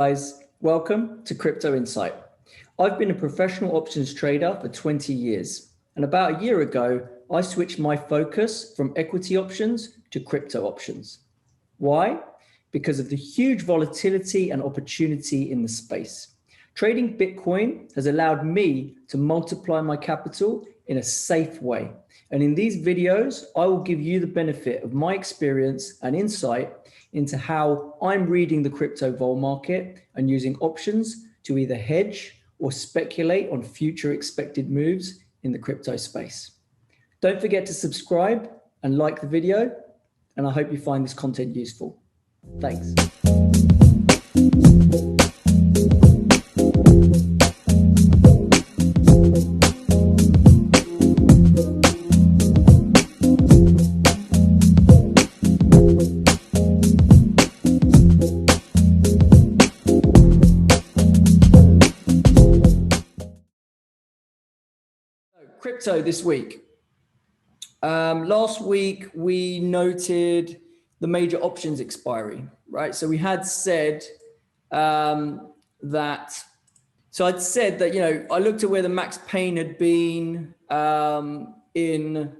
Guys, welcome to Crypto Insight. I've been a professional options trader for 20 years, and about a year ago, I switched my focus from equity options to crypto options. Why? Because of the huge volatility and opportunity in the space. Trading Bitcoin has allowed me to multiply my capital in a safe way. And in these videos, I will give you the benefit of my experience and insight into how I'm reading the crypto vol market and using options to either hedge or speculate on future expected moves in the crypto space. Don't forget to subscribe and like the video, and I hope you find this content useful. Thanks. Crypto this week. Last week, we noted the major options expiry, right? So we had said that, I'd said that, I looked at where the max pain had been in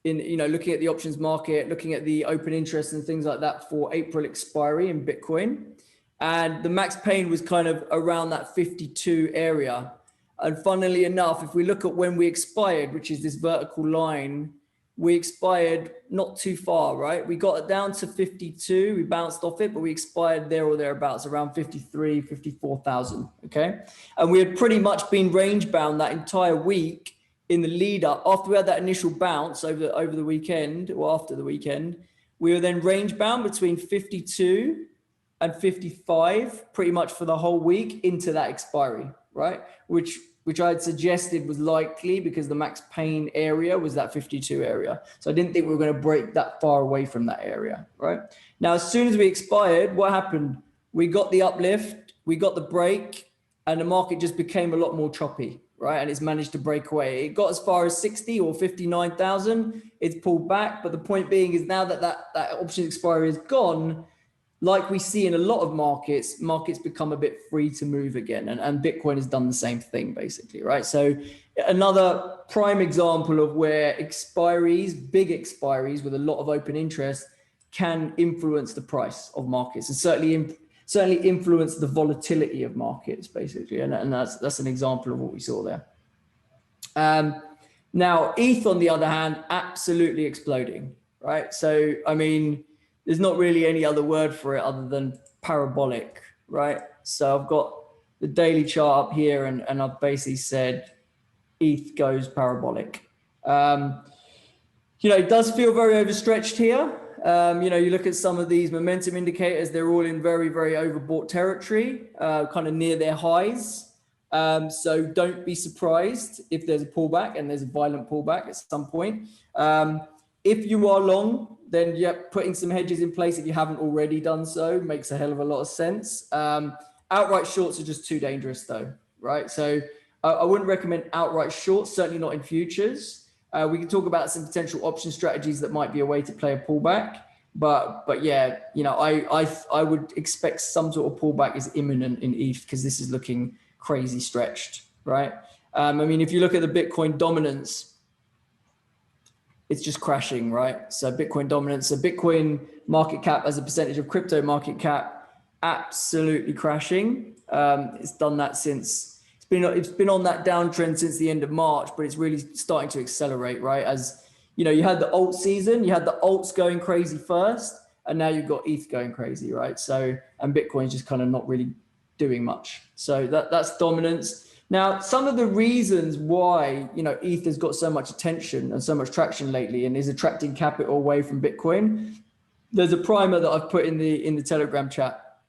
looking at the options market, looking at the open interest and things like that for April expiry in Bitcoin. And the max pain was kind of around that 52 area. And funnily enough, if we look at when we expired, which is this vertical line, we expired not too far, right? We got it down to 52, we bounced off it, but we expired there or thereabouts, around 53, 54,000, okay? And we had pretty much been range bound that entire week in the lead up. After we had that initial bounce over the weekend, or after the weekend, we were then range bound between 52 and 55 pretty much for the whole week into that expiry, right? Which I had suggested was likely because the max pain area was that 52 area. So I didn't think we were going to break that far away from that area, right? Now, as soon as we expired, what happened? We got the uplift, we got the break, and the market just became a lot more choppy, right? And it's managed to break away. It got as far as 60 or 59,000. It's pulled back. But the point being is now that that option expiry is gone, like we see in a lot of markets become a bit free to move again. And Bitcoin has done the same thing, basically, right? So another prime example of where expiries, big expiries with a lot of open interest can influence the price of markets and certainly influence the volatility of markets, basically. And that's an example of what we saw there. Now, ETH, on the other hand, absolutely exploding, right? So, I mean, there's not really any other word for it other than parabolic, right? So I've got the daily chart up here and I've basically said ETH goes parabolic. It does feel very overstretched here. You look at some of these momentum indicators, they're all in very, very overbought territory, kind of near their highs. So don't be surprised if there's a pullback, and there's a violent pullback at some point. If you are long, then putting some hedges in place if you haven't already done so makes a hell of a lot of sense. Outright shorts are just too dangerous though, right? So I wouldn't recommend outright shorts, certainly not in futures. We can talk about some potential option strategies that might be a way to play a pullback. But yeah, I would expect some sort of pullback is imminent in ETH because this is looking crazy stretched, right? I mean, if you look at the Bitcoin dominance, it's just crashing, right? So Bitcoin dominance, so Bitcoin market cap as a percentage of crypto market cap, absolutely crashing. It's done that since, it's been on that downtrend since the end of March, but it's really starting to accelerate, right? As you had the alt season, you had the alts going crazy first, and now you've got ETH going crazy, right? So, and Bitcoin's just kind of not really doing much. So that's dominance. Now, some of the reasons why, ETH has got so much attention and so much traction lately and is attracting capital away from Bitcoin, there's a primer that I've put in the Telegram chat.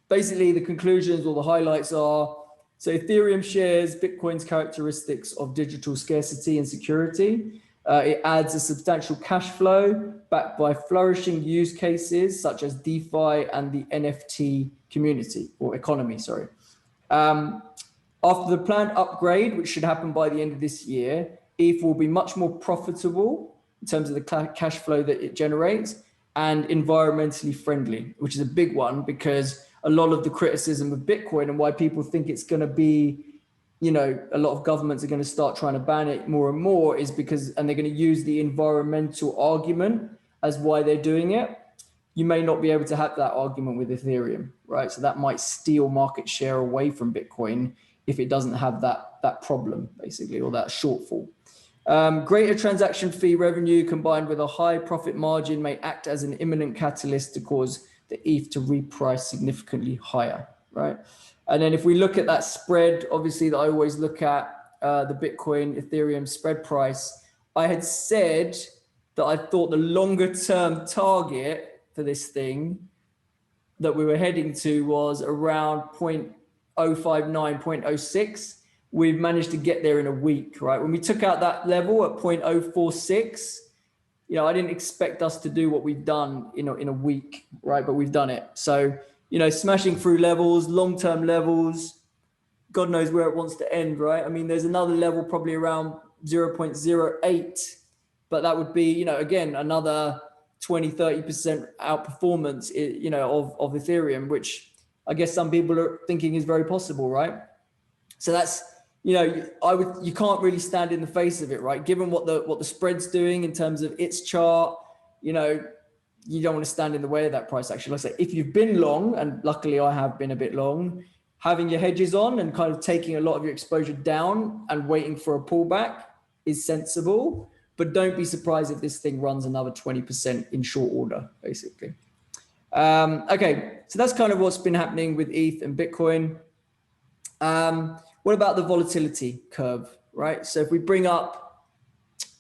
Basically, the conclusions or the highlights are, so Ethereum shares Bitcoin's characteristics of digital scarcity and security. It adds a substantial cash flow backed by flourishing use cases such as DeFi and the NFT community or economy, sorry. After the planned upgrade, which should happen by the end of this year, ETH will be much more profitable in terms of the cash flow that it generates and environmentally friendly, which is a big one because a lot of the criticism of Bitcoin and why people think it's going to be, you know, a lot of governments are going to start trying to ban it more and more is because, and they're going to use the environmental argument as why they're doing it. You may not be able to have that argument with Ethereum, right? So that might steal market share away from Bitcoin if it doesn't have that problem, basically, or that shortfall. Greater transaction fee revenue combined with a high profit margin may act as an imminent catalyst to cause the ETH to reprice significantly higher, right? And then if we look at that spread, obviously that I always look at the Bitcoin Ethereum spread price, I had said that I thought the longer term target for this thing that we were heading to was around 0.059, 0.06. We've managed to get there in a week, right? When we took out that level at 0.046, you know, I didn't expect us to do what we've done in a week, right? But we've done it. So, you know, smashing through levels, long-term levels, God knows where it wants to end, right? I mean, there's another level probably around 0.08, but that would be, you know, again, another 20, 30% outperformance, you know, of Ethereum, which I guess some people are thinking is very possible, right? So that's, you know, you can't really stand in the face of it, right? Given what the spread's doing in terms of its chart, you know, you don't want to stand in the way of that price action. Like I say, if you've been long, and luckily I have been a bit long, having your hedges on and kind of taking a lot of your exposure down and waiting for a pullback is sensible, but don't be surprised if this thing runs another 20% in short order, basically. Okay, so that's kind of what's been happening with ETH and Bitcoin. What about the volatility curve, right? So if we bring up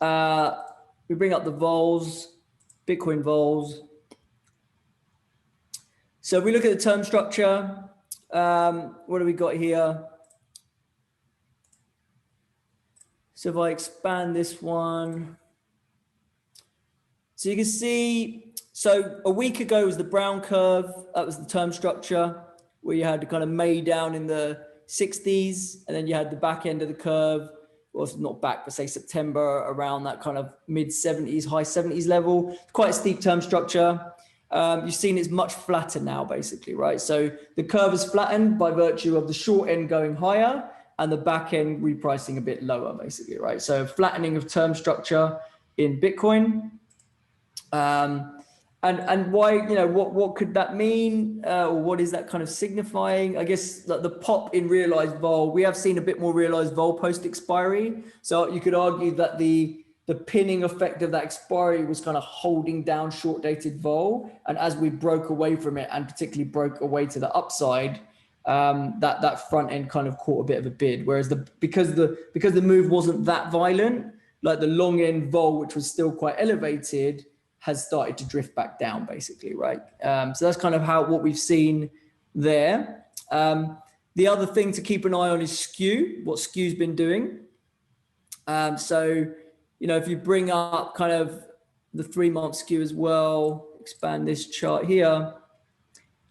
the vols, Bitcoin vols. So if we look at the term structure, what do we got here? So if I expand this one, so you can see, so a week ago was the brown curve. That was the term structure where you had the kind of May down in the 60s, and then you had the back end of the curve, well, not back, but say September around that kind of mid 70s, high 70s level. Quite a steep term structure. You've seen it's much flatter now, basically, right? So the curve is flattened by virtue of the short end going higher and the back end repricing a bit lower, basically, right? So flattening of term structure in Bitcoin. And why, you know, what could that mean? Or what is that kind of signifying? I guess the pop in realized vol, we have seen a bit more realized vol post expiry. So you could argue that the pinning effect of that expiry was kind of holding down short dated vol. And as we broke away from it, and particularly broke away to the upside, that front end kind of caught a bit of a bid. Whereas because the move wasn't that violent, like the long end vol, which was still quite elevated, has started to drift back down, basically, right? So that's kind of what we've seen there. The other thing to keep an eye on is skew, what skew's been doing. So, you know, if you bring up kind of the 3-month skew as well, expand this chart here,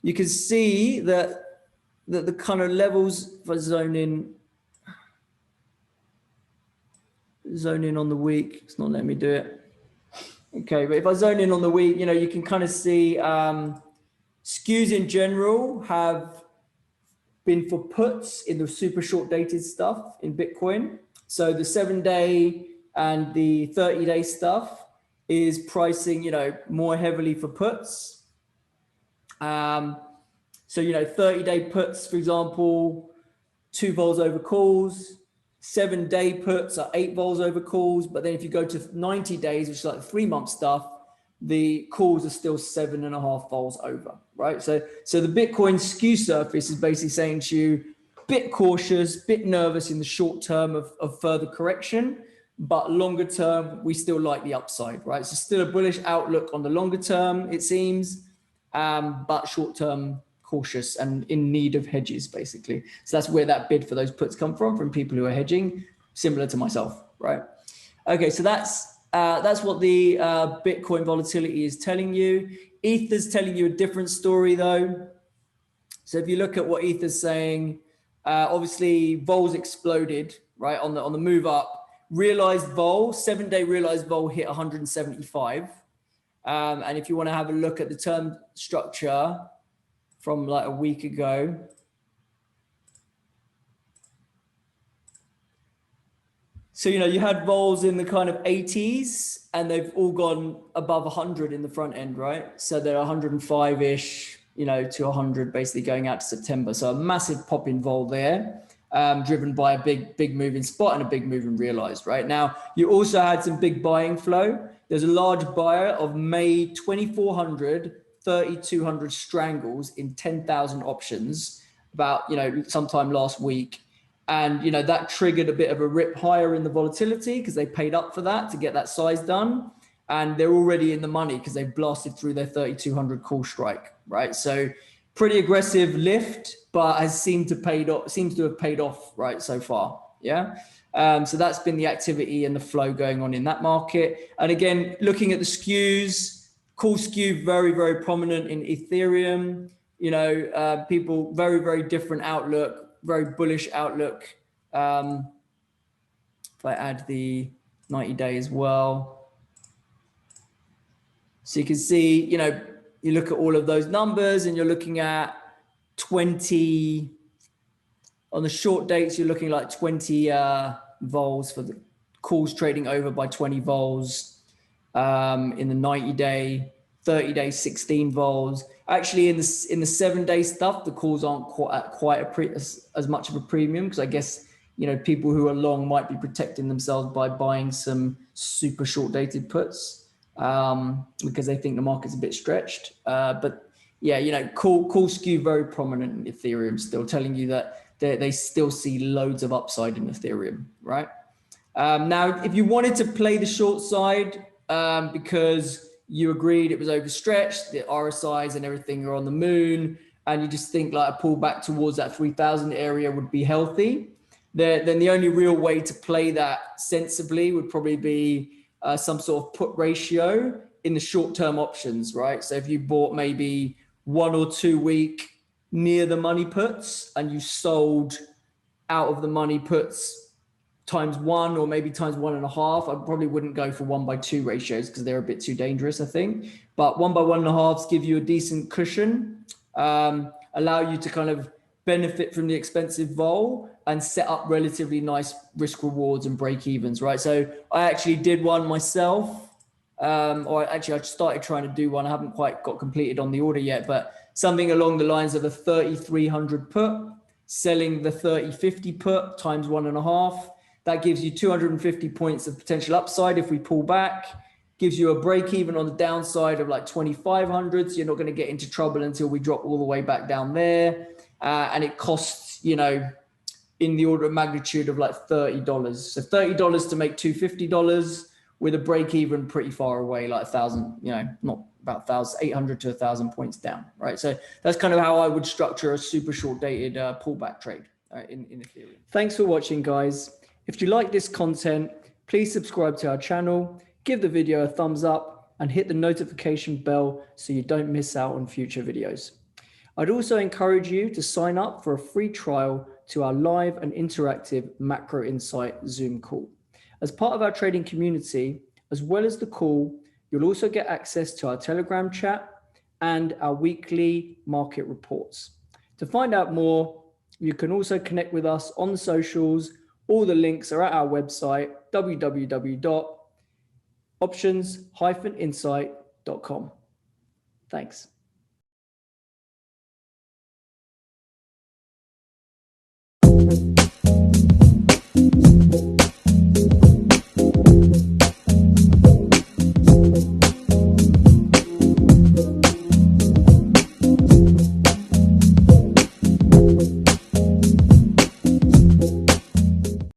you can see that the kind of levels, if I zone in on the week, it's not letting me do it. Okay, but if I zone in on the week, you know, you can kind of see skews in general have been for puts in the super short dated stuff in Bitcoin. So the 7-day and the 30-day stuff is pricing, you know, more heavily for puts. So, you know, 30-day puts, for example, 2 vols over calls. 7-day puts are 8 vols over calls, but then if you go to 90 days, which is like the 3-month stuff, the calls are still 7.5 vols over, right? So the Bitcoin skew surface is basically saying to you, bit cautious, bit nervous in the short term of further correction, but longer term, we still like the upside, right? So still a bullish outlook on the longer term, it seems, but short term, cautious and in need of hedges, basically. So that's where that bid for those puts come from people who are hedging, similar to myself, right? Okay, so that's what the Bitcoin volatility is telling you. Ether's telling you a different story though. So if you look at what Ether's saying, obviously vols exploded, right? On the move up, realized vol, 7-day realized vol hit 175. And if you want to have a look at the term structure, from like a week ago. So, you know, you had vols in the kind of 80s and they've all gone above 100 in the front end, right? So they're 105-ish, you know, to 100 basically going out to September. So a massive pop in vol there, driven by a big move in spot and a big move in realized, right? Now, you also had some big buying flow. There's a large buyer of May 2,400, 3,200 strangles in 10,000 options about, you know, sometime last week. And, you know, that triggered a bit of a rip higher in the volatility because they paid up for that to get that size done. And they're already in the money because they blasted through their 3,200 call strike, right? So pretty aggressive lift, but seems to have paid off, right, so far. Yeah. So that's been the activity and the flow going on in that market. And again, looking at the skews, call skew very, very prominent in Ethereum. You know, people, very different outlook. Very bullish outlook. If I add the 90-day as well. So you can see, you know, you look at all of those numbers and you're looking at 20, on the short dates, you're looking like 20 vols for the calls trading over by 20 vols. In the 90-day, 30-day, 16 vols. Actually, in the 7-day stuff, the calls aren't quite as much of a premium because I guess, you know, people who are long might be protecting themselves by buying some super short dated puts because they think the market's a bit stretched. But yeah, you know, call skew very prominent in Ethereum, still telling you that they still see loads of upside in Ethereum, right? Now, if you wanted to play the short side because you agreed it was overstretched, the RSIs and everything are on the moon, and you just think like a pullback towards that 3,000 area would be healthy, then the only real way to play that sensibly would probably be some sort of put ratio in the short-term options, right? So if you bought maybe 1 or 2 week near the money puts and you sold out of the money puts ×1 or maybe ×1.5. I probably wouldn't go for 1/2 ratios because they're a bit too dangerous, I think. But 1/1.5s give you a decent cushion, allow you to kind of benefit from the expensive vol and set up relatively nice risk rewards and break evens, right? So I actually did one myself, or actually I started trying to do one. I haven't quite got completed on the order yet, but something along the lines of a 3,300 put, selling the 3050 put ×1.5. That gives you 250 points of potential upside if we pull back, gives you a break even on the downside of like 2,500. So you're not going to get into trouble until we drop all the way back down there. And it costs, you know, in the order of magnitude of like $30. So $30 to make $250 with a break even pretty far away, like 1,000, you know, not about 800 to 1,000 points down, right? So that's kind of how I would structure a super short dated pullback trade in Ethereum. Thanks for watching, guys. If you like this content, please subscribe to our channel, give the video a thumbs up, and hit the notification bell so you don't miss out on future videos. I'd also encourage you to sign up for a free trial to our live and interactive Macro Insight Zoom call. As part of our trading community, as well as the call, you'll also get access to our Telegram chat and our weekly market reports. To find out more, you can also connect with us on the socials. All the links are at our website, www.options-insight.com. Thanks.